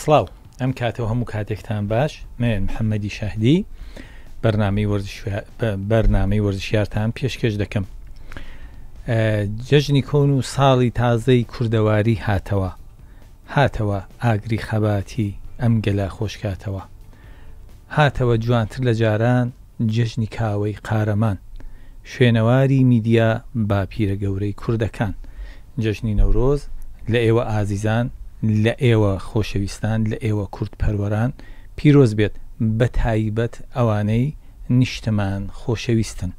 سڵاو ئەم کاتەوە هەموو کاتێکتان باش من محەممەدی شاهدی بەرنامەی وەرزشیارتان پێشکەش دەکەم. جەژنی کۆن و ساڵی تازەی کوردەواری هاتەوە ئاگری خەباتی ئەم گەلا خۆشکاتەوە، هاتەوە جوانتر لە جاران جەژنی کاوەی قارەمان، شوێنەواری میدیا باپیرە گەورەی کوردەکان. جەژنی نەورۆز لە ئێوە ئازیزان، لە ئێوە خۆشەویستان، لە ئێوە کورد پەروەران پیرۆز بێت، بە تایبەت ئەوانەی نیشتمان خۆشەویستن.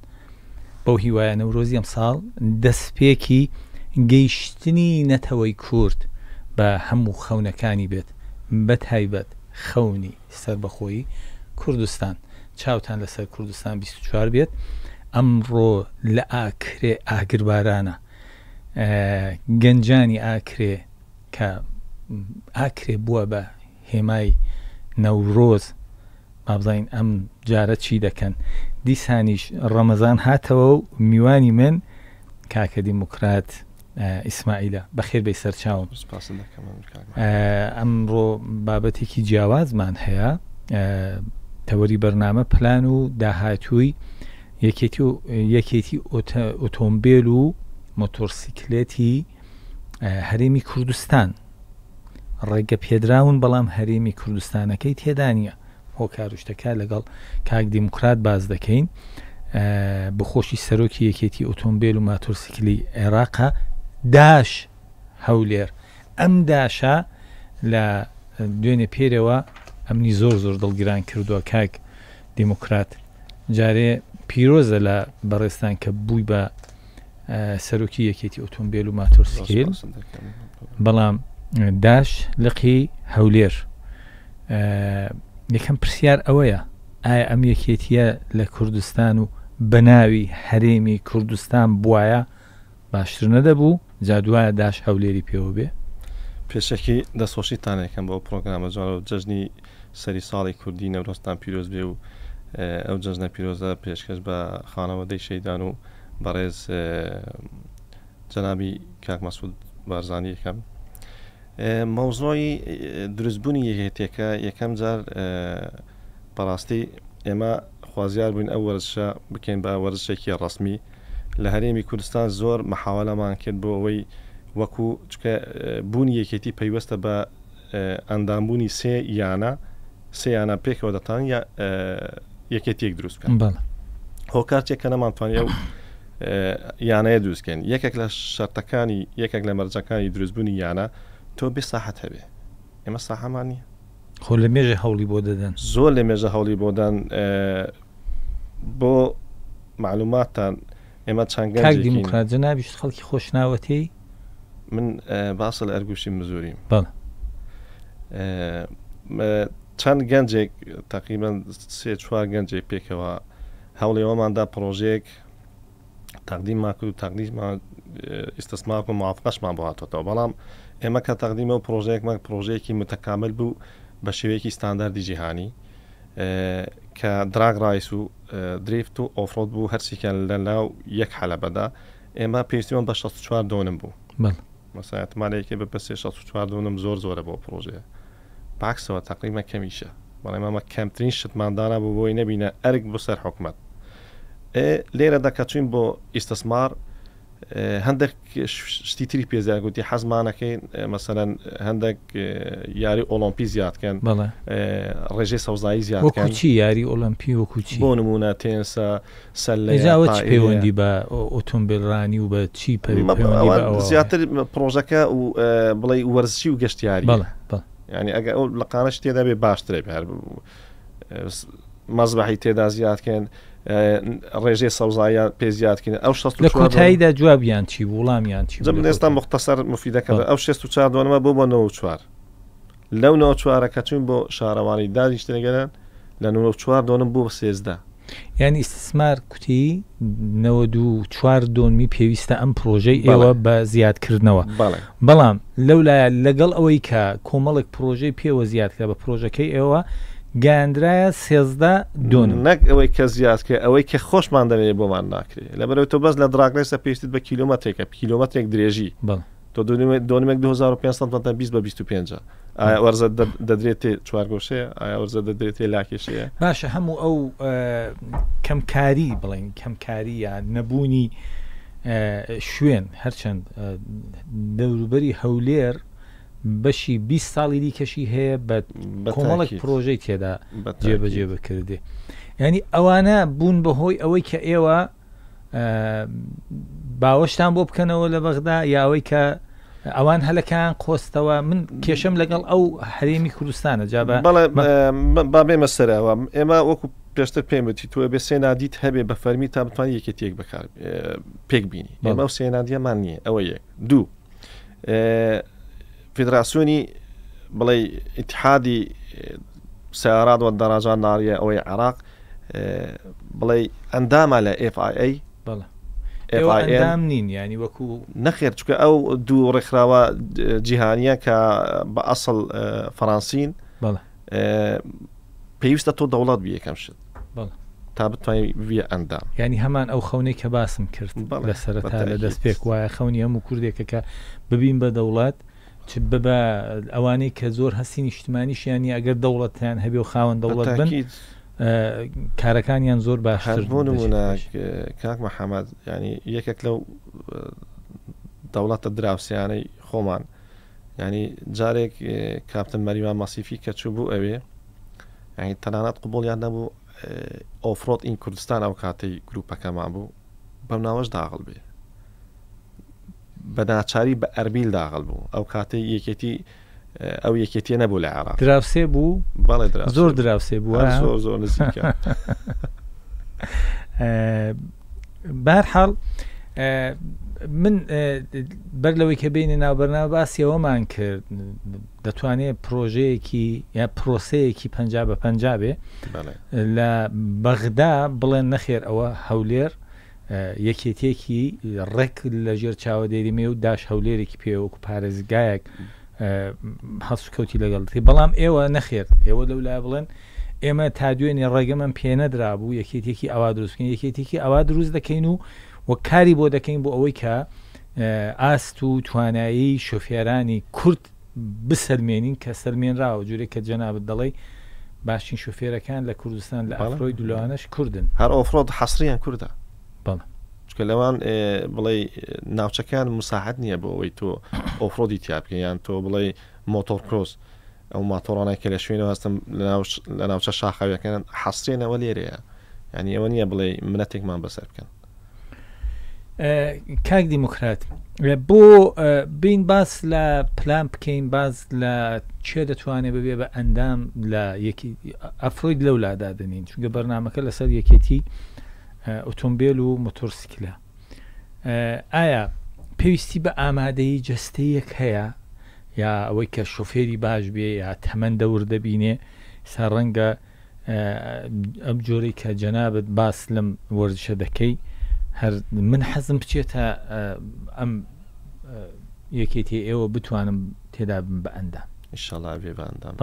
بەو هیوایە نەورۆزی ئەم ساڵ دەستپێکی گەیشتنی نەتەوەی کورد بە هەموو خەونەکانی بێت، بە تایبەت خەونی سربەخۆیی کوردستان. چاوتان لەسەر کوردستان 24 بێت. ئەمڕۆ لە ئاکرێ ئاگربارانە، گەنجانی ئاکرێ کە ئاکرێ بووە بە هێمای نەورۆز، بابزین ئەم جارە چی دەکەن. دیسانیش ڕەمەزان هاتەوە و میوانی من کاکە دیموکرات ئیسماعیلە بەخێر بەی سەرچاوم. ئەمڕۆ بابەتێکی جیاوازمان هەیە، تەوەری بەرنامە پلان و داهاتووی یەکێتی ئۆتۆمبیل و مۆتۆرسیکلێتی هەرێمی کوردستان. ڕێگە پێدراون بەڵام هەرێمی کوردستانەکەی تێدا نیە. هۆکاروشتەکە لەگەڵ کاک دیموکرات باز دەکەین. بخۆشی سەرۆکی یەکێتی ئۆتۆمبیل و ماتۆرسیکلی عێراقا داش هەولێر. ئەم داشە لە دوێنێ پێرەوە ئەمنی زۆر دڵگیران کردووە. کاک دیموکرات جارێ پیرۆزە لە بەڕێستان کە بووی بە سەرۆکی یەکێتی ئۆتۆمبیل و ماتۆرسیکل، بەڵام داش لقی هەولێر. یەکەم پرسیار ئەوەیە، ئایا ئەم یەکێتیە لە کوردستان و بەناوی هەرێمی کوردستان بواە باشتر نەدەبوو؟ جادوایە داش هەولێری پێوە بێ؟ پێشەکی دەستخۆشیتانێکم بۆ پرۆگرامە جوانە و جەژنی سەری ساڵی کوردی نەورۆستان پیرۆز بێ و ئەو جەژنە پیرۆزە پێشکەش بە خانەوەدەی شەیدان و بەڕێز جەنابی کاک مەسعود بارزانی یەکەم. مەوزۆی دروستبوونی یەکێتیەکە یەکەم جار بەڕاستی ئێمە خوازیار بووین ئەو وەرزشە بکەین بە وەرزشێکی ڕەسمی. لە هەرێمی کوردستان زۆر مەحاوەلەمان کرد بۆ ئەوەی وەکو بوونی یەکێتی پەیوەستە بە ئەندامبوونی سێ یانە پێکەوە دەتان یا یەکێتیەک دروست بکەن. هۆکارچێک کە نەمانتوانێ ئەو یانەیە دروستکەین. یەکێک لە شەرتەکانی یەکێک لە مەرجەکانی دروستبوونی یانە تۆ بێ ساحەت هەبێ. ئێمە ساحەمان نییە. خۆ لە مێژە هەوڵی بۆ دەدەن، زۆر لە مێژە هەوڵی بۆ دەن. بۆ معلوماتان ئێمە چەند کاک دیموکرات جەنابیش خەڵکی خۆشناوەتی. من باسە لە ئەرگوشی مزوریم. بەڵێ چەند گەنجێک تقریبان 3-4 گەنجێک پێکەوە هەوڵێوەماندا پرۆژێک تەقدیممان کرد و تەقدیممان ئیستثمار و موافقەشمان بۆ هاتووەتەوە. بەڵام ئێمە کە تەقدیمە و پرۆژەیەکی متەکامل بوو بە شێوەیەکی ستانداردی جیهانی کە دراگ ڕایس و دریفت و ئۆفرۆد بوو، هەرچیکەن لە ناو یەک حەلەبەدا. ئێمە پێویستیمان بە 64 دۆنم بوو. مەسایەتمانەیەکی بە 64 دۆنم زۆرە بۆ پرۆژەیە. باکسەوە تقریبا کەمیشە، بەڵام ئەمە کەمترین شتماندانە بوو بۆی نەبینە ئەرک بۆ سەر حکومەت. لێرە دەکەچوین بۆ ئیستثمار هەندێک شتی تری پێزیار گوتی حەزمانەکەین مەسەلەن هەندێک یاری ئۆلۆمپی زیادکەن، ڕێژەی سەوزایی زیادکەن. چی یاری ئۆلۆمپی وەکوچی؟ بۆ نمونە تێنسە سەلەیەوە چی پەیوەندی بە ئۆتۆمبیلڕانی و بە چی زیاتر پرۆژەکە و بڵێ وەرزشی و گەشتیاری. یعنی ئەگە ئەو لەقانەش تێدا بێ باشترێ هەر مەزبەحی تێدا زیادکەن، ڕێژەی سەوزایە پێ زیادکەن. ئەو 64 لە کۆتاییدا جوابیان چی وڵامیان چی؟ ئێستا مختصر مفیدەکە ئەو 64 دۆنەمە بۆ 94. لەو 94 کەچوین بۆ شارەوانی دانیشتنەگەران لە 94 دۆنم بۆ 13. یعنی ئیستثمار کوتی 94 دۆنمی پێویستە ئەم پرۆژەی ئێوە بە زیادکردنەوە. بەڵام لەولایە لەگەڵ ئەوەی کە کۆمەڵێک پرۆژەی پێوە زیادکە بە پرۆژەکەی ئێوە گەاندرایە 13 دۆنم. نەک ئەوەی کە زیادکە، ئەوەی کە خۆشمان دەوێت بۆمان ناکرێت. لەبەرەوەی تۆ بەس لە دراگرێسە پێویستیت بە کیلۆمەترێکە، کیلۆمەترێک درێژی. تۆ دۆنمێک 2500 20 بە 25. ئایا وەرزە دەدرێت چوارگۆشەیە ئایا وەرزە دەدرێت لاکێشەیە باشە هەموو ئەو کەمکاری بڵێن کەمکاری یان نەبوونی شوێن هەرچەند دەوروبەری هەولێر بەشی 20 ساڵی دیکەشی هەیە بە کۆمەڵێک پرۆژەی تێدا جێبەجێ بکردێ ینی ئەوانە بوون بەهۆی ئەوەی کە ئێوە باوەشتان بۆ بکەنەوە لە بەغدا یاوەی کە ئەوان هەلەکان قۆستەوە من کێشەم لەگەڵ ئەو هەرێمی کوردستانە جا با بێمە سەرەوە ئێمە وەکو پێشتر پێم وتی تۆ بێ سێنادیت هەبێ بە فەرمی تا بتوانانی یەکێتێک بەکار پێک بینی ئێمە ئەو سێنادیەمان نییە ئەوە یەک دوو فیدراسیۆنی بڵێ ئیتحادی سیارات و دەڕاجان ناریە ئەوەی عێراق بڵێ ئەندامە لە FIA ئەندام نین ینی وەکو نەخێر چکە ئەو دوو ڕێکخراوە جیهانیە کە بە ئەسڵ فەڕانسین پێویستە تۆ دەوڵات بی یەکەم شت تا بتوانانی ویە ئەندام ینی هەمان ئەو خەونەی کە باسم کرد لە سەرەتا لە دەست پێک وایە خەونی هەموو کوردێکە کە ببین بە دەوڵات چ ببە ئەوانەی کە زۆر هەستی نیشتمانیشیانی ئەگەر دەوڵەتیان هەبێ و خاوەن دەوڵەت بن کارەکانیان زۆر باشتر بوون کاک محەممەد ینی یەکێک لەو دەوڵەتە دراوسیانەی خۆمان ینی جارێک کاپتن مەریوان مەسیفی کە چوو بوو ئەوێ ینی تەنانەت قوبوڵیان نەبوو ئۆفرۆت ئین کوردستان ئەو کاتەی گروپەکەمان بوو بەم ناوەش داغڵ بێ بە ناچاری بە ئەربیل داغڵ بوو ئەو کاتەی یەکێتی ئەو یەکێتیە نەبوو لە عێراق دراوسێ بوو بەڵێ زۆر دراوسێ بوو زۆر نزیکە بەرحاڵ من بەر لەوەی کە بینێ ناوبەرنامە باسیەوەمان کرد دەتوانێت پرۆژەیەکی یا پرۆسەیەکی 50 بە 50 بێ لە بەغدا بڵێن نەخێر ئەوە هەولێر یەکێتێکی ڕێک لە ژێر چاوەدێریمێ و داش هەولێرێکی پێوەکو پارێزگایەک هەست کەوتی لەگەڵتی بەڵام ئێوە نەخێر ئێوە لەولا بڵێن ئێمە تا دوێنێ ڕێگەمەم پێ نەدرا بوو یەکێتێکی ئەوا دروستکەین یەکێتێکی ئەوا دروست دەکەین و وە کاری بۆ دەکەین بۆ ئەوەی کە ئاست و توانایی شۆفێرانی کورد بسەلمێنین کە سەلمێنراوە جوورێک کە جەنابەت دەڵێ باشین شۆفێرەکان لە کوردستان لە ئەفرۆی دولوانش کوردن هەر ئۆفرۆت حەسریان کووردە بەڵێ چکە لەوان بڵێ ناوچەکان مساحت نییە بۆ ئەوەی تۆ ئۆفرۆدی تیابکە یان تۆ بڵێ مۆتۆر کرۆس ئەو ماتۆڕانای کە لە شوێنەوە هەستم لە ناوچە شاخاویەکان حەسرێنەوە لێرەیە ینی ئەوە نییە بڵێ منەتێکمان بەسەر بکەن کاک دیموکرات بۆ بین باس لە پلان بکەین باز لە چێ دەتوانێت ببێ بە ئەندام لە یەکی ئەفرۆید لەولادا دەنین چونکە بەرنامەکە لەسەر یەکێتی ئۆتۆمبیل و مۆتۆرسیکلە ئایا پێویستی بە ئامادەی جەستەیەک هەیە یا ئەوەی کە شۆفێری باش بێ یا تەمەەن دەور دەبینێ سا ڕەنگە ئەم جۆرەی کە جەنابەت باس لەم وەرزشە دەکەی هەر من حەزم بچێتە ئەم یەکێتی ئێوە بتوانم تێدا بم بە ئەندام ئینشاڵڵا بێ بە ئەندام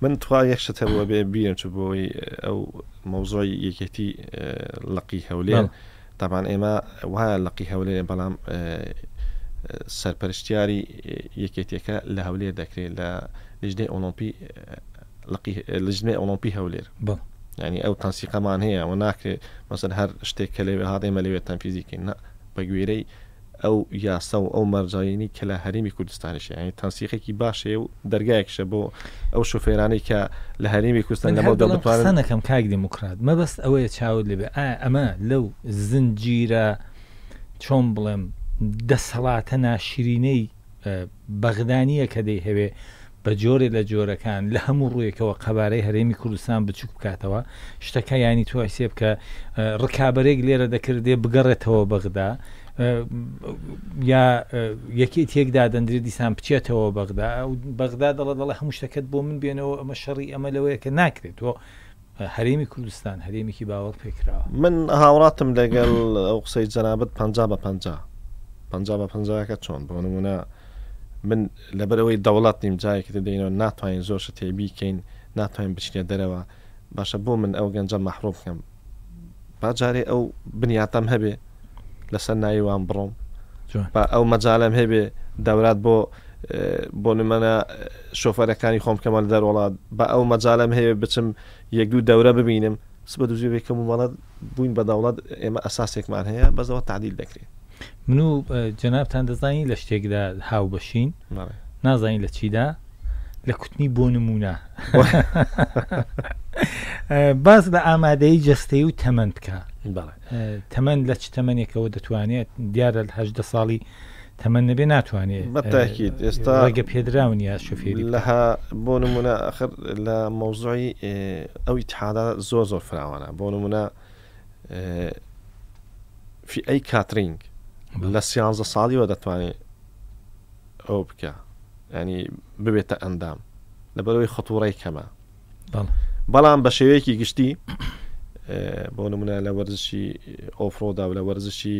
من توا یەکشت هەبووە بێ بیرم چ بۆی ئەو مەوزۆی یەکێتی لەقی هەولێر تاپان ئێمە وایە لەقی هەولێر بەڵام سەرپەرشتیاری یەکێتێکە لە هەولێر دەکرێت لە لیژنەی ئۆلۆمپی لیژنەی ئۆلۆمپی هەولێر ینی ئەو تەنسیقەمان هەیە و ناکرێت مەسەن هەر شتێک کە لەوێ هاتێمە لەوێت تەنفیزیکەین بە گوێرەی ئەو یاسە و ئەو مەرجایینی کە لە هەرێمی کوردستانیش ینی تەنسیقێکی باشێ و دەرگایەکشە بۆ ئەو شوفێرانەی کە لە هەرێمی کوردستان لەمە دەڵێنەکەم کاک دیموکرات مەبەست ئەوەیە چاوت لێبێ ئەمە لەو زنجیرە چۆن بڵێم دەسەڵاتە ناشرینەی بەغدانیە کە دەی هەوێ بە جۆرێ لە جۆرەکان لە هەموو ڕوویەکەوە قەبارەی هەرێمی کوردستان بچوک بکاتەوە شتەکە ینی توای سێ بکە ڕکابەرێک لێرە دەکردێ بگەڕێتەوە بەغدا یا یەکی تێکدا دەندرێت دیسان بچێتەوە بەغدا دەڵێ هەموو شتەکەت بۆ من بێنەوە ئەمە شەڕی ئەمە لەوەیە کە ناکرێت تۆ هەرێمی کوردستان هەرێمێکی باوەڕ پێکراوە من هاوڕاتم لەگەڵ ئەو قسەی جەنابەت 50 بە 50 بە 50 چۆن بۆ نمونە من لەبەرەوەی دەوڵات نیم جایەکە دەینەوە ناتوانین زۆر شتێ بیکەین ناتوانین بچینە دەرەوە باشە بۆ من ئەو گەنجە مەحڕوم بکەم باجارێ ئەو بنیاتەم هەبێ لەسەر ناویوان بڕۆم ئەو مەجالم هەبێ دەورات بۆ بۆ نمەنە شۆفەرەکانی خۆم کەمە لە دەروڵات بە ئەو مەجالم هەیە بچم یەک دوو دەورە ببینم سبە دوژێکم وڵات بووین بە دەوڵەت ئێمە ئەساسێکمان هەیە بەزەوە تعدیل دەکرێت. من و جەنابتان دەزانی لە شتێکدا هاو بەشین نازانین لە چیدا لە کوتنی بۆ نمونە باز لە ئامادەی جەستەی و تەمەند بکە تەمەند لە چ تەمەنێکەوە دەتوانێت دیارە 18 ساڵی تەمەند نەبێ ناتوانێت بەتاکید ئێستا ڕێگە پێدراونیە شوفێری لەها بۆ نمونە ئەخر لە مەوزوعی ئەو ئیتحادا زۆر فراوانە بۆ نمونە في ئەی کاترینگ لە 13 ساڵیەوە دەتوانێت ئەو بکە ینی ببێتە ئەندام لەبەرەوەی خەتوڕەی کەمە بەڵام بە شێوەیەکی گشتی بۆ نمونە لە وەرزشی ئۆفرۆدا و لە وەرزشی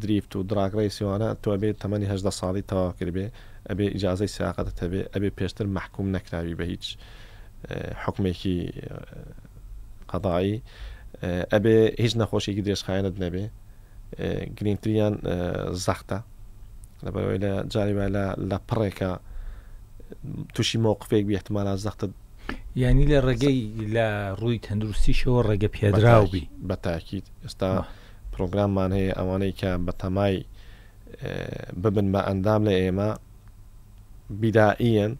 دریفت و دراگڕیسیوانە تۆ بێت تەمەنی 18 ساڵی تەواو کردبێ ئەبێ ئیجازەی سیاقەتە هەبێ ئەبێ پێشتر محکوم نەکراوی بە هیچ حکمێکی قەضایی ئەبێ هیچ نەخۆشیێکی درێژخایەنت نەبێ گرنگتریان زەختە لەبەرەوەی لە جاریوە لە پڕێکە تووشی مۆقفێک بی احتمالە زەختت یعنی لە ڕێگەی لە ڕووی تەندروستیشەوە ڕێگە پێدراوبی بە تاکید ئێستا پرۆگراممان هەیە ئەوانەی کە بە تەمای ببن بە ئەندام لە ئێمە بیدائیەن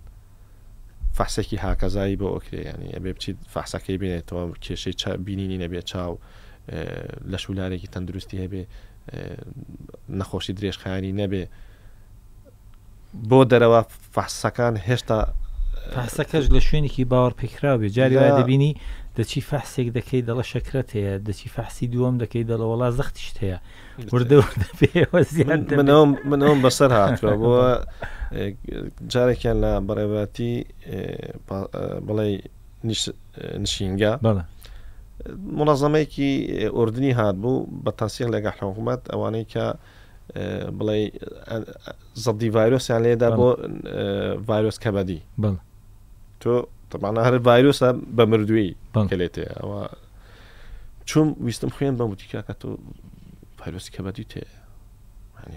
فەحسێکی هاکەزایی بۆ ئۆکرێ ینی ئەبێ بچیت فەحسەکەی بینێتەوە کێشەی بینینی نەبێت چاو لە شولارێکی تەندروستی هەبێ نەخۆشی درێژخایانی نەبێ بۆ دەرەوە فەحسەکان هێشتا فەحسەکەش لە شوێنێکی باوەڕ پێکراوێ جاری وای دەبینی دەچی فەحسێک دەکەی دەڵە شەکرەت هەیە دەچی فەحسی دووەم دەکەی دەڵە وەڵا زەختیشت هەیە وردە پێوە زیاد منەوەم بەسەر هاتووە بۆ جارێکیان لە بەڕێوەتی بڵێ نشینگە منەظەمەیەکی ئوردنی هات بوو بە تەنسیق لەگەڵ حکوومەت ئەوانەی کە بڵێ زەدی ڤایرۆسیان لێدا بۆ ڤایرۆس کەبەدی تۆ طبعا هەر ڤایرۆسە بە مردووی کە لێتێ ئەوە چوم ویستم خوێن بە وتیکە کە تۆ ڤایرۆسی کەبەدی تێ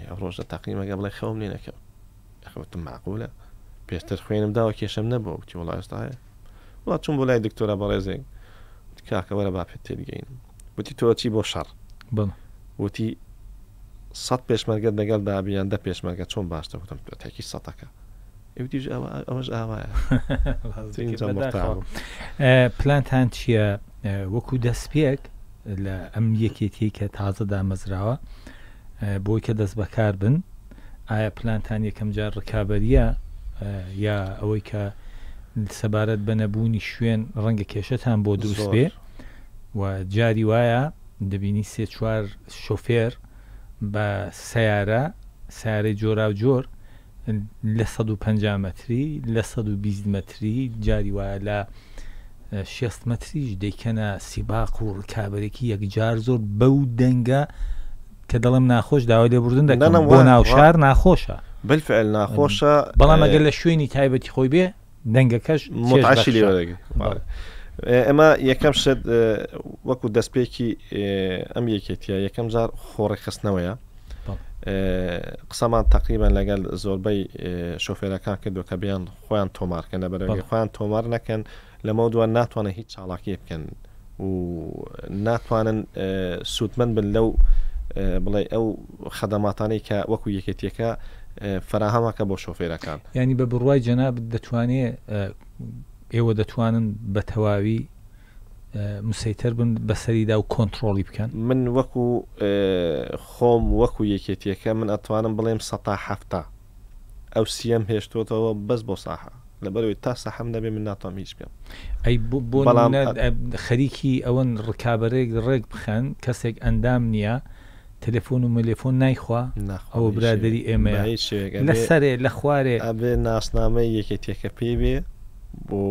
ئەو ڕۆژە تەقیمەگە بڵێ خەوم لێ نەکەم ئەخوتم معقولە پێشتر خوێنم داوە کێشەم نەبووە وتی وڵای ئێستا هەیە وڵات چوم بۆ لای دکتۆرە بەڕێزێک کاکە وەرە با پێت تێگەین وتی تۆ چی بۆ شەڕ وتی 100 پێشمەرگە دەگەڵ دابیان 10 پێشمەرگە چۆن باشتە وتم تاکی 100ەکە ئەوتیش ئەوەش ئاوایە پلانتان چییە وەکو دەستپێک لە ئەم یەکێتی کە تازە دامەزراوە بۆی کە دەست بەکار بن ئایا پلانتان یەکەم جار ڕکابەریە یا ئەوەی کە سەبارەت بە نەبوونی شوێن ڕەنگە کێشەتان بۆ دروست بێ و جاری وایە دەبینی 3-4 شۆفێر بە سیارەی جۆرا و جۆر لە 150 مەتری لە 120 مەتری جاری وایە لە 60 مەتریش دەیکەنە سیباق و ڕکابەرێکی یەکجار زۆر بەو دەنگە کە دەڵم ناخۆش داوای لێبوردن دەکەن بۆ ناو شار ناخۆشە بالفعل ناخۆشە بەڵام ئەگەر لە شوێنی تایبەتی خۆی بێ دەنگەکەش متعاشی لێوە ئەمە یەکەم شت وەکو دەستپێکی ئەم یەکێتیە یەکەم جار خۆڕی خستنەوەیە قسەمان تقریبان لەگەڵ زۆربەی شۆفێرەکان کردو کە بیان خۆیان تۆمارکەن لەبەرەوەی خۆیان تۆمار نەکەن لەمە دووان ناتوانن هیچ چاڵاکی بکەن و ناتوانن سوودمەند بن لەو بڵێ ئەو خەدەماتانەی کە وەکو یەکێتیەکە فراهەمەکە بۆ شۆفێرەکان ینی بە بڕوای جەناب دەتوانێت ئێوە دەتوانن بە تەواوی مسەیتر بن بەسەریدا و کۆنتترۆلی بکەن من وەکو خۆم وەکو یەکێتیەکە من ئەتوانم بڵێم 170 ئەو سیەم هێشتۆتەوە بەس بۆ ساحە لەبەرەوەی تا سەحەم نەبێ من ناتوانم هیچ بکەم ئەی بۆ خەریکی ئەوەن ڕکابەرێک ڕێک بخەن کەسێک ئەندام نییە تەلەفۆن و مەلێفۆن نایخوا ئەوە برادری ئێمە لە سەرێ لە خوارێ ئەبێ ناسنامەی یەکێتیەکە پێی بێ بۆ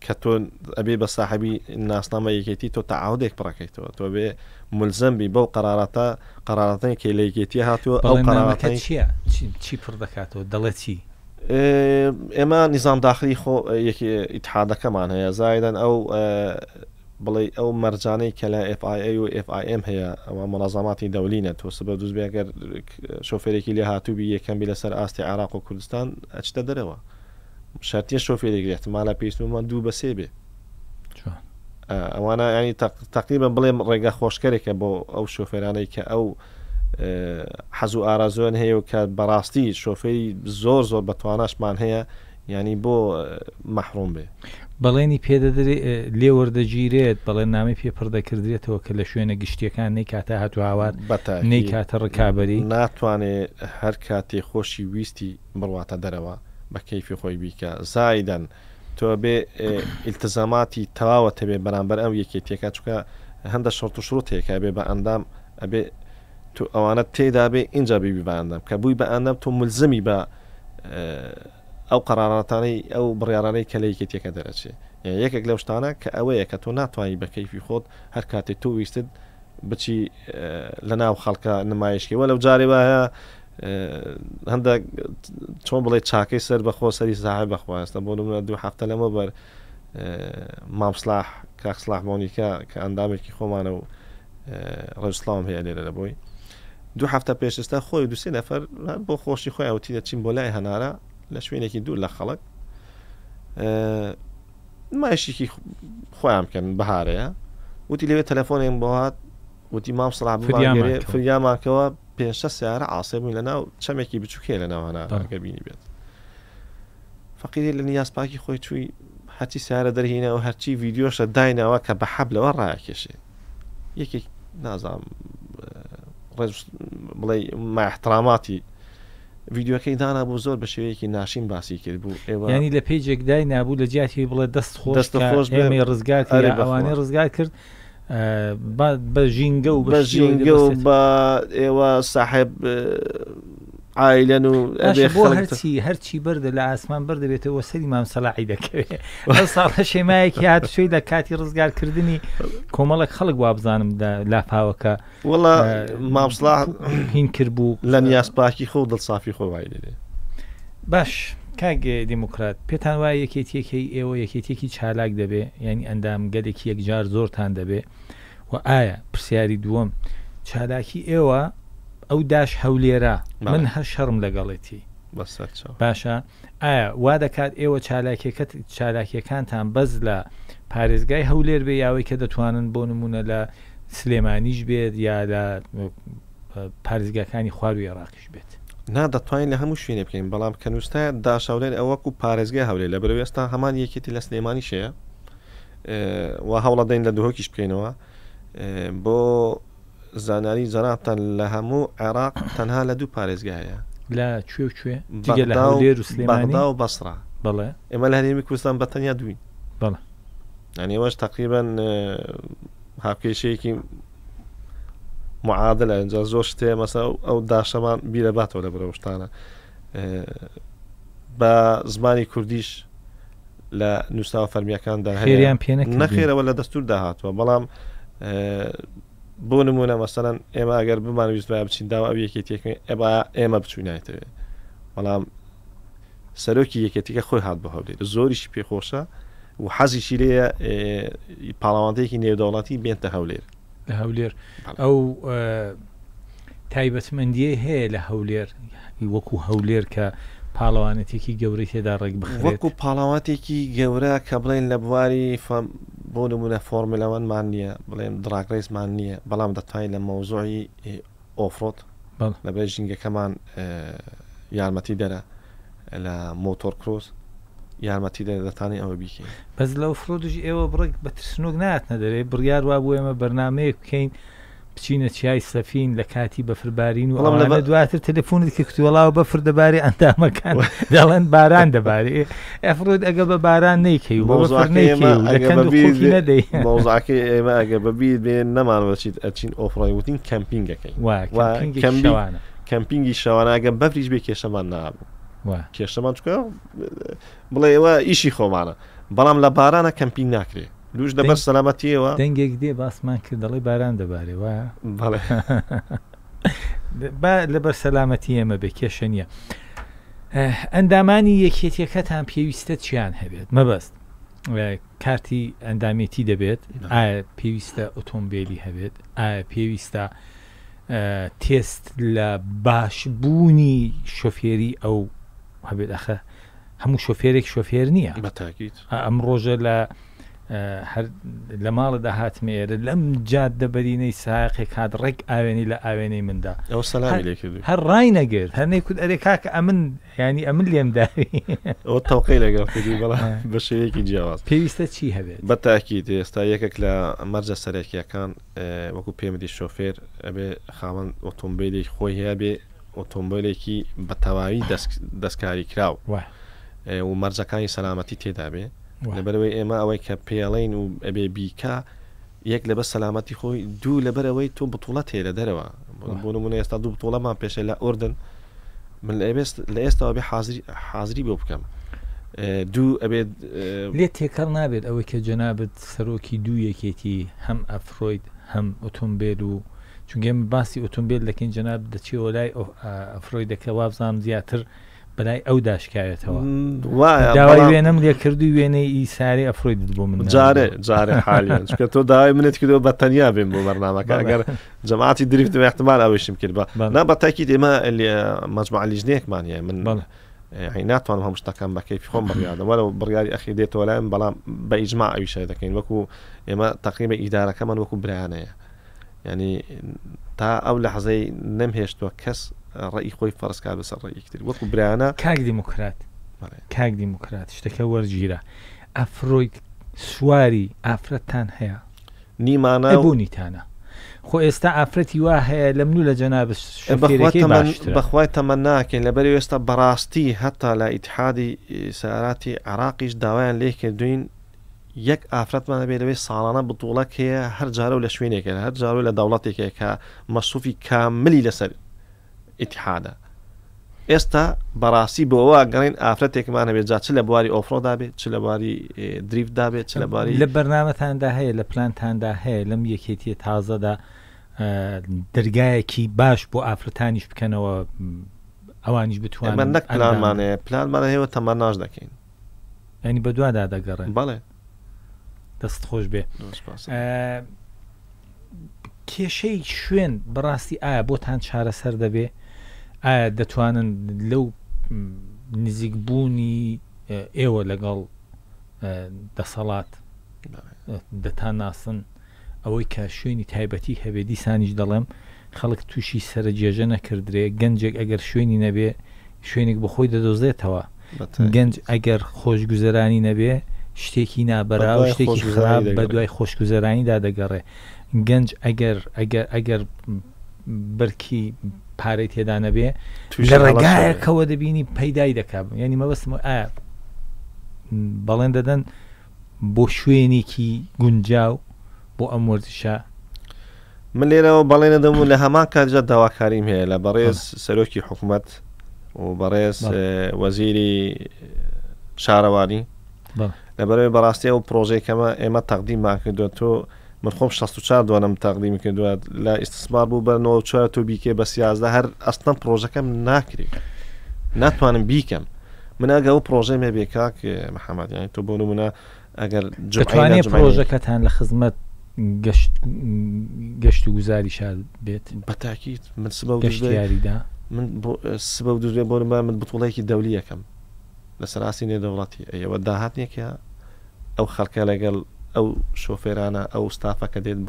کە تۆ ئەبێ بە ساحبی ناسنامە یەکێتی تۆ تەعاودێک پڕەکەیتەوە تۆ بێ ملزەمبی بەو قەرارەتەی کە لە یەکێتی هاتووە ئەو قەرارەتەکە چییە چی پڕ دەکاتەوە دەڵێت چی ئێمە نیزام داخلی خۆ ئیتحادەکەمان هەیە زایدەن ئەو بڵێ ئەو مەرجانەی کە لە FIA و FIM هەیە ئەوە مەنەزەماتی دەولینە تۆ سبە دووس بێگەر شۆفێرێکی لێ هاتووبی یەکەمبی لەسەر ئاستی عێراق و کوردستان ئەچتە دەرەوە شەرتیە شۆفێرێک احتمالە پێویستمان 2 بە 3 بێ ئەوانە ینی تقریبا بڵێم ڕێگە خۆشکەرێکە بۆ ئەو شۆفێرانەی کە ئەو حەز و ئارازوێن هەیە و کە بەڕاستی شۆفێری زۆر زۆر بەتواناشمان هەیە ینی بۆ مەحروم بێ بەڵێنی پێدەدرێ لێ وەردەگیرێت بەڵێن نامی پێپڕدەکردرێتەوە کە لە شوێنە گشتیەکان نەی کاتە هاتو هاوار نەی کاتە ڕکابەری ناتوانێت هەر کاتێ خۆشی ویستی بڕواتە دەرەوە بە کەیفی خۆی بیکە زایدەن تۆ بێ ئیلتزاماتی تەواوە بێ بەرامبەر ئەو یەکێتیەکە چکە هەندە شەرت و شروتێکە بێ بە ئەندام ئەبێ تو ئەوانە تێدا بێ اینجا بیبی بە ئەندام کە بووی بە ئەندام تۆ ملزمی بە ئەو قەراراتانەی ئەو بڕیارانەی کە لە یەکێتیەکە دەرەچێ یەکێک لەو شتانە کە ئەوەیە کە تۆ ناتوانانی بە کەیفی خۆت هەر کاتێک تۆ ویستت بچی لە ناو خەڵکە نمایشکەوە لەو جارێ وایە هەندە چۆن بڵێ چاکەی سەر بەخۆ سەری ساحب بەخواستە بۆ نمونە 2 هەفتە لەمە بەر مامسلاح کاکسلاح مۆنیکا کە ئەندامێکی خۆمانە و ڕێژسڵاوم هەیە لێرە لەبۆی 2 هەفتە پێشستا خۆی 2-3 نەفەر بۆ خۆشی خۆی ئەوتی دەچین بۆ لای هەنارە لە شوێنێکی دوور لە خەڵک مایشێکی خۆیان بکەن بەهارەیە وتی لەوێ تەلەفۆنێم بۆ هات وتی مامسڵاح بمانگەرێ فریاماکەوە 5-6 سیارە عاسێبووین لەناو چەمێکی بچووکێ لەناو هەنارەکە بینی بێت فەقیری لە نیازپاکی خۆی چووی هەرچی سیارە دەرهینەوە هەرچی ڤیدیۆشە داینەوە کە بە حەبلەوە ڕایەکێشێ یەکێک نازام بڵێ ماحتراماتی ڤیدیۆکەی دانا بوو زۆر بە شێوەیەکی ناشین باسی کرد بوو ینی لە پێیجێکدای نابوو لە جیاتی بڵێ دەست خۆش ئێمەی ڕزگار ئەوانەی ڕزگار کرد بە ژینگە و بە ژینگە و بە ئێوە ساحب عائلەن و هەرچی بەردە لە ئاسمان بەردەبێتەوە سەری مامسەلاحی دەکەوێت ئەو ساڵە شێمایەکی هاتووی لە کاتی ڕزگارکردنی کۆمەڵک خەڵک وا بزانم لاپاوەکە وڵا مامسڵاح هین کرد بوو لە نیازپاکی خۆ دڵسافی خۆ وای دێ باش کاگە دیموکرات پێتان وایە یەکێتیەکەی ئێوە یەکێتێکی چالاک دەبێ ینی ئەندام گەلێکی یەکجار زۆرتان دەبێ و ئایا پرسیاری دووەم چالاکی ئێوە ئەو داش هەولێرە من هەر شەڕم لەگەڵێتی باشە ئایا وا دەکات ئێوە چالاکیەکانتان بەز لە پارێزگای هەولێر بێ یاوەی کە دەتوانن بۆ نمونە لە سلێمانیش بێت یا لە پارێزگاکانی خوار و عێراقیش بێت نادەتوانین لە هەموو شوێنێ بکەین بەڵام کە نووسە داش هەولێر ئەوەکو پارێزگای هەولێر لە بەرەوێستا هەمان یەکێتی لە سلێمانی شەیە و هەوڵە دەین لە دوهۆکیش بکەینەوە بۆ زانانی جەنابتان لە هەموو عێراق تەنها لە 2 پارێزگایە لە کوێ لە هەولێر و سلێمانی بەغدا و بەسڕا بەڵێ ئێمە لە هەرێمی کوردستان بەتەنیا دوین بەڵێ ینی ئێوەش تقریبا هاوکێشەیەکی معادلە ئەنجا زۆر شتێ مەسا ئەو داشەمان بیرە باتەوە لە برەوشتانە بە زمانی کوردیش لە نووساوە فەرمیەکاندا هەیە نەخێرەوە لە دەستور داهاتوە بەڵام بۆ نمونە مەسەلەن ئێمە ئەگەر بمانویست وایە بچین داوا ئەو یەکێتیەکە ئێمە بچوینایەتەوێ بەڵام سەرۆکی یەکێتیکە خۆی هات بە هەولێر زۆریشی پێخۆشە و حەزیشی لێیە پاڵەوانتەیەکی نێودەوڵەتی بێنتە هەولێر لە هەولێر ئەو تایبەتمەندیە هەیە لە هەولێر وەکو هەولێر کە پاڵەوانەتێکی گەورەی تێدا ڕێک بخرێت وەکو پاڵەواتێکی گەورە کە بڵێن لە بواری بۆ نمونە فۆرملەوەنمان نییە بڵێن دراگڕێزمان نییە بەڵام دەتوانین لە مەوزوعی ئۆفرۆت لەبێ ژینگەکەمان یارمەتی دەرە لە مۆتۆر کرۆس یارمەتی دەتانی ئەوە بیکەین بەس لەو فرۆدژی ئێوە بڕێک بە ترسنۆک ناتنە دەرێ بڕیار وا بوو ئێمە بەرنامەیەک بکەین بچینە چیای سەفین لە کاتی بەفربارین و ئەوانە دواتر تەلەفۆنت کە کتووەڵاوە بەفر دەبارێ ئەندامەکان دەڵێن باران دەبارێ ئەفرۆد ئەگە بە باران نەیکەی و نەدەی مۆزاکەی ئێمە ئەگە بەبییر بێن نەمانوەچیت ئەچین ئۆفڕۆی وتین کەمپینگەکەین کەمپینگی شەوانە ئەگە بەفریش بێ کێشەمان نابوو کێشەمان چکە بڵێ ئێوە ئیشی خۆمانە بەڵام لە بارانە کەمپینگ ناکرێ دوش دەبەر سەلامەتیەوە دەنگێک دێ باسمان کرد دەڵێ باران دەبارێ وایە لەبەر سەلامەتی ئێمە بێ کێشە نییە ئەندامانی یەکێتیەکەتان پێویستە چیان هەبێت مەبەست کارتی ئەندامێتی دەبێت ئایا پێویستە ئۆتۆمبیلی هەبێت ئایا پێویستە تێست لە باشبوونی شۆفێری ئەو هەبێت ئەخە هەموو شۆفێرێک شۆفێر نییە ئەم ڕۆژە لە ماڵەدا هاتمێرە لەم جادە بەرینەی ساقێک هات ڕێک ئاوێنی لە ئاوێنەی مندا ئەو سەلامی لێ کرد هەر ڕای نەگرت هەرنێکوت ئەرێ کاکە ئەمن ینی ئەمن لێم داوی ئەوە تەوقەی لەگەڵ کردی بەڵام بە شێوەیەکی جیاواز پێویستە چی هەبێت بە تاکید ئێستا یەکێک لە مەرجە سەرەکیەکان وەکو پێمەدی شۆفێر ئەبێ خاوەن ئۆتۆمبیلێک خۆی هەیە بێ ئۆتۆمبیلێکی بە تەواوی دەستکاری کراو و مەرجەکانی سەلامەتی تێدا بێ لەبەرەوەی ئێمە ئەوەی کە پێڵین و ئەبێ بیکە یەک لەبەر سەلامەتی خۆی دوو لەبەرەوەی تۆ بتوڵەت هەیە لە دەرەوە بۆ نمونە ئێستا دوو بتوڵەمان پێشە لە ئوردن من لە ئێستا بێ حازری بۆ بکەم دوو ئەبێت لێ تێکەڵ نابێت ئەوەی کە جەنابەت سەرۆکی دوو یەکێتی هەم ئەفرۆید هەم ئۆتۆمبیل و چونگەم باسی ئۆتۆمبیل دەکەین جەناب دەچێەوە لای ئەفرۆیدەکە وابزانام زیاتر بەلای ئەو داشکایەتەوە داوای وێنەم لێ کردوی وێنەی ئیساری ئەفرۆیدت بۆ من جارێ حالیان چکە تۆ داوای منێت کردەوە بە تەنیا بێن بۆ بەرنامەکە ئەگەر جەماعەتی دریفت احتمال ئەوەشم کرد بە نا بە تاکید ئێمە مەجموعە لیژنەیەکمان هەیە من ناتوانم هەموو شتەکان بە کەیفی خۆم بڕیادەم وەرە بڕیاری ئەخی دێتەوە لایم بەڵام بە ئیجماع ئەوی شای دەکەین وەکو ئێمە تەقریبا ئیدارەکەمان وەکو برایانەیە ینی تا ئەو لەحظەی نەمهێشتووە کەس ڕێی خۆی فەرزکار بەسەر ڕێیەکتر وەکو برایانە کاک دیموکرات شتەکە وەرگیرە ئەفرۆید سواری ئافرەتتان هەیە نیمانە بوونیتانە خۆ ئێستا ئافرەتی وا هەیە لە من و لە جەناب بەخوای تەمە ناکەین لەبەر ئێستا بەڕاستی هەتا لە ئیتحادی سیاراتی عراقیش داوایان لێ کردوین یەک ئافرەتمان بێ لەوەی ساڵانە بتوڵەک هەیە هەر جارە و لە شوێنێکە هەر جارۆ لە دەوڵەتێکە کە مەسوفی کاملی لەسەر ئیتحادە ئێستا بەڕاستی بۆەوە گەڕین ئافرەتێکمان هەبێت جا چ لە بواری ئۆفرۆدا بێت چ لە بواری دریفتدا بێت چ لە بواری لە بەرنامەتاندا هەیە لە پلانتاندا هەیە لەم یەکێتیە تازەدا دەرگایەکی باش بۆ ئافرەتانیش بکەنەوە ئەوانیش بتوانن نەک پلانمانەیە پلانمانە هەیە تەمە ناش دەکەین ینی بە دوادا دەگەڕێن بەڵێ دەست خۆش بێ کێشەی شوێن بەڕاستی ئایا بۆتان چارەسەر دەبێ ئایا دەتوانن لەو نزیکبوونی ئێوە لەگەڵ دەسەڵات دەتان ناسن ئەوەی کە شوێنی تایبەتی هەبێ دیسانیش دەڵێم خەڵک تووشی سەرجێژە نەکردرێ گەنجێک ئەگەر شوێنی نەبێ شوێنێک بەخۆی دەدۆزێتەوە گەنج ئەگەر خۆشگوزەرانی نەبێ شتێکی نابەرا و شتێکی خراپ بە دوای خۆشگوزەرانیدا دەگەڕێ گەنج ئەگەر بەرکی پارەی تێدا نەبێ لە ڕێگایەکەوە دەبینی پەیدای دەکات ینی مەبەستم ئایا بەڵێن دەدەن بۆ شوێنێکی گونجاو بۆ ئەم وەرزشە من لێرەوە بەڵێنە دەم و لە هەمان کاتژە داواکاریم هەیە لە بەڕێز سەرۆکی حکوومەت و بەڕێز وەزیری شارەوانی لەبەرەوەی بەڕاستی و پرۆژێکەمە ئێمە تەقدیممان کردووە تۆ من خۆم 64 دوانم تەقدیمی کردووە لە ئیستثمار بوو بەرنەوە چوار تۆ بیکێ بە 11 هەر ئەستەن پرۆژەکەم ناکرێت ناتوانم بیکەم من ئەگە ئەو پرۆژەی مێ بێ کاک محەممەد یانی تۆ بۆ نمونە ئەگەر دەتوانێت پرۆژەکەتان لە خزمەت گەشت و گوزاری شار بێت بە تاکید من سبەیاریدا من سبە و دوێ بۆ من بتوڵەیەکی دەولی یەکەم لە سەراسی نێدەوڵەتی ئەوە داهاتنێکە ئەو خەڵکە لەگەڵ ئەو شۆفێرانە ئەو ستافەکە دێت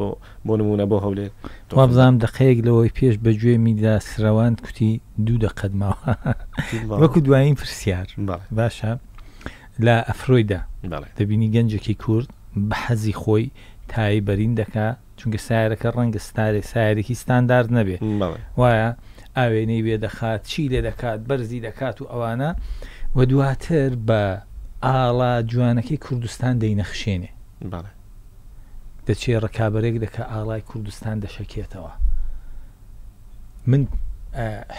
بۆ نمونە بۆ هەولێر وابزانام دقەیەک لەوەی پێش بەگوێ میدا سراوان کوتی 2 دقەت ماوە وەکو دوایین پرسیار باشە لە ئەفرۆیدا دەبینی گەنجێکی کورد بە حەزی خۆی تایی بەرین دەکا چونکە سایرەکە ڕەنگە سایرێکی ستاندارد نەبێ وایە ئاوێنەی وێ دەخات چی لێ دەکات بەرزی دەکات و ئەوانە و دواتر بە ئاڵا جوانەکەی کوردستان دەینەخشێنێ دەچێ ڕکابەرێک دەکە ئاڵای کوردستان دەشەکێتەوە من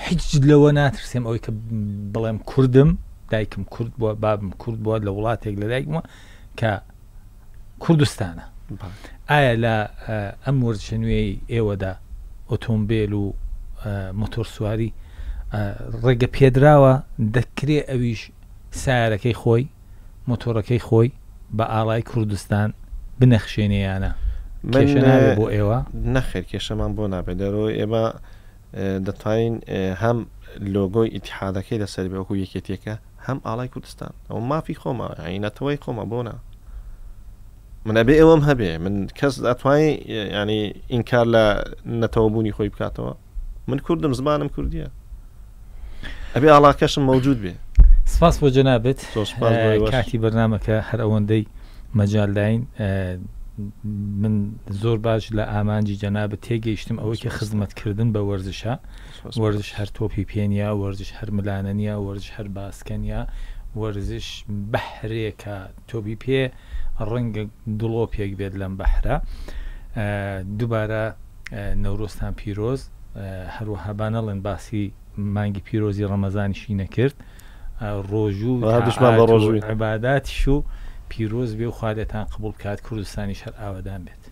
هیچ لەوە ناترسێم ئەوەی کە بڵێم کوردم دایکم کورد بووە بابم کورد بووە لە وڵاتێک لە دایکمە کە کوردستانە ئایا لە ئەم وەرزشە نوێی ئێوەدا ئۆتۆمبیل و مۆتۆر سواری ڕێگە پێدراوە دەکرێ ئەویش سایارەکەی خۆی مۆتۆرەکەی خۆی بە ئاڵای کوردستان بنەخشێنیانە کێشە نابێت بۆ ئێوە نەخێر کێشەمان بۆ نابێت دەرەوەی ئێمە دەتوانین هەم لۆگۆی ئیتحادەکەی لەسەر بێوەکو یەکێتیەکە هەم ئاڵای کوردستان ئەو مافی خۆمە عینەتەوەی خۆمە بۆنا من ئەبێ ئێوەم هەبێ من کەس ئەتوانی ینی ئینکار لە نەتەوەبوونی خۆی بکاتەوە من کوردم زمانم کوردیە ئەبێ ئاڵاکەشم مەوجود بێ سپاس بۆ جەنابێت کاتی بەرنامەکە هەر ئەوەندەی مەجاالداین من زۆر باش لە ئامانجی جەنابەت تێگەیشتم ئەوەی کە خزمەتکردن بە وەرزشە وەرزش هەر تۆپی پێنیا وەرزش هەر ملانەنیا وەرزش هەر باسکەنیا وەرزش بەحرێکە تۆبی پێ ڕەنگە دڵۆپێک بێت لەم بەحرە دووبارە نەورۆستان پیرۆز هەروەها بانەڵێن باسی مانگی پیرۆزی ڕەمەزانیشی نەکرد ڕۆژوو عیباداتیش و پیرۆز بێ و خوالێتان قبول بکات کوردستانی شەر ئاوادان بێت